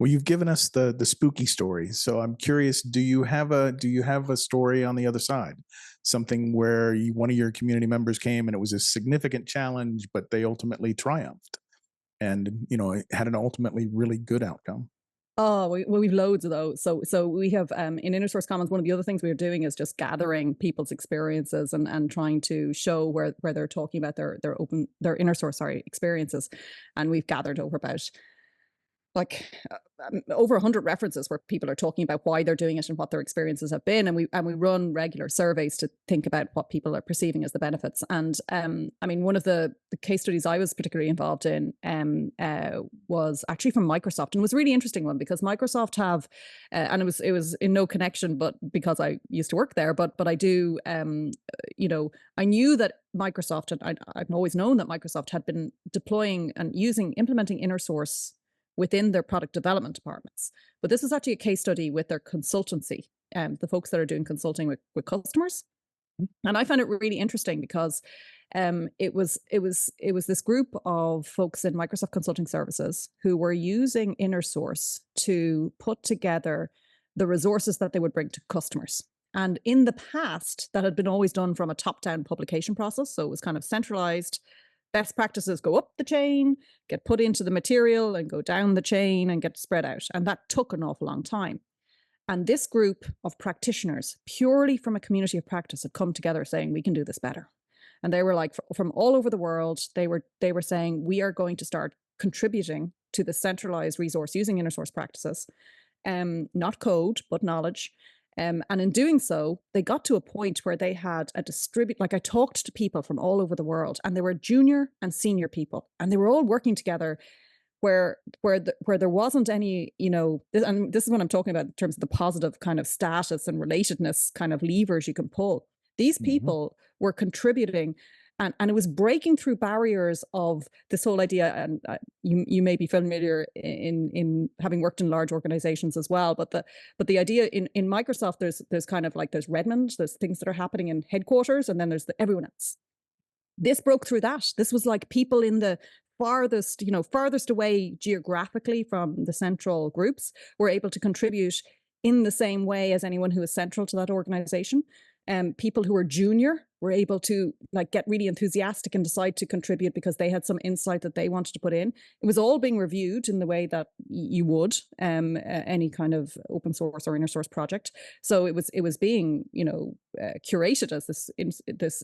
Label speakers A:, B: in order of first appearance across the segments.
A: Well, you've given us the spooky stories, so I'm curious. Do you have a story on the other side? Something where one of your community members came and it was a significant challenge, but they ultimately triumphed, and it had an ultimately really good outcome.
B: Oh, we've loads of those. So we have in InnerSource Commons, one of the other things we're doing is just gathering people's experiences and trying to show where they're talking about their inner source, sorry, experiences. And we've gathered over about like over 100 references where people are talking about why they're doing it and what their experiences have been, and we run regular surveys to think about what people are perceiving as the benefits. And I mean, one of the case studies I was particularly involved in was actually from Microsoft, and was a really interesting one because Microsoft have and it was in no connection, but because I used to work there, but I do I knew that Microsoft, and I've always known that Microsoft had been deploying and implementing inner source within their product development departments. But this was actually a case study with their consultancy, the folks that are doing consulting with customers. And I found it really interesting because it was this group of folks in Microsoft Consulting Services who were using InnerSource to put together the resources that they would bring to customers. And in the past, that had been always done from a top-down publication process. So it was kind of centralized. Best practices go up the chain, get put into the material, and go down the chain and get spread out. And that took an awful long time. And this group of practitioners, purely from a community of practice, had come together saying, we can do this better. And they were like, from all over the world, they were saying, we are going to start contributing to the centralized resource using inner source practices, not code, but knowledge. And in doing so, they got to a point where they had a like I talked to people from all over the world, and there were junior and senior people, and they were all working together where there wasn't any, and this is what I'm talking about in terms of the positive kind of status and relatedness kind of levers you can pull. These
A: Hmm.
B: people were contributing, and it was breaking through barriers of this whole idea. And you may be familiar in having worked in large organizations as well. But the idea in Microsoft, there's kind of like there's Redmond, there's things that are happening in headquarters, and then there's everyone else. This broke through that. This was like people in the farthest away geographically from the central groups were able to contribute in the same way as anyone who is central to that organization. People who were junior were able to like get really enthusiastic and decide to contribute because they had some insight that they wanted to put in. It was all being reviewed in the way that you would any kind of open source or inner source project. So it was being curated as this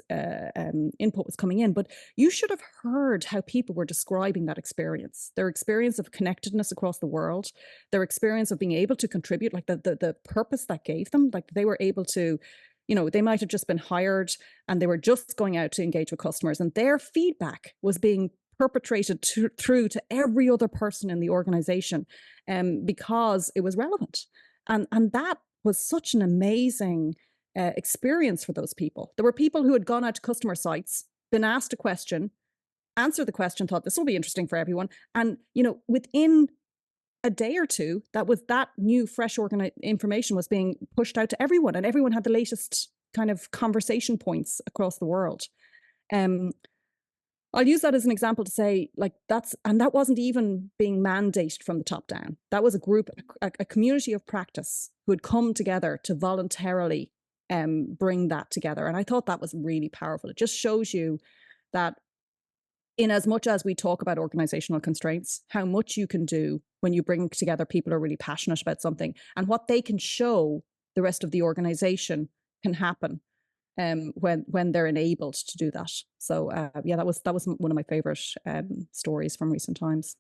B: input was coming in. But you should have heard how people were describing that experience, their experience of connectedness across the world, their experience of being able to contribute, like the purpose that gave them, like they were able to, they might have just been hired and they were just going out to engage with customers, and their feedback was being perpetrated through to every other person in the organization because it was relevant. And that was such an amazing experience for those people. There were people who had gone out to customer sites, been asked a question, answered the question, thought this will be interesting for everyone. And, within a day or two, that new, fresh information was being pushed out to everyone, and everyone had the latest kind of conversation points across the world. Um, I'll use that as an example to say, like, that wasn't even being mandated from the top down. That was a group, a community of practice who had come together to voluntarily bring that together. And I thought that was really powerful. It just shows you that in as much as we talk about organizational constraints, how much you can do when you bring together people who are really passionate about something, and what they can show the rest of the organization can happen when they're enabled to do that. So yeah, that was one of my favorite stories from recent times.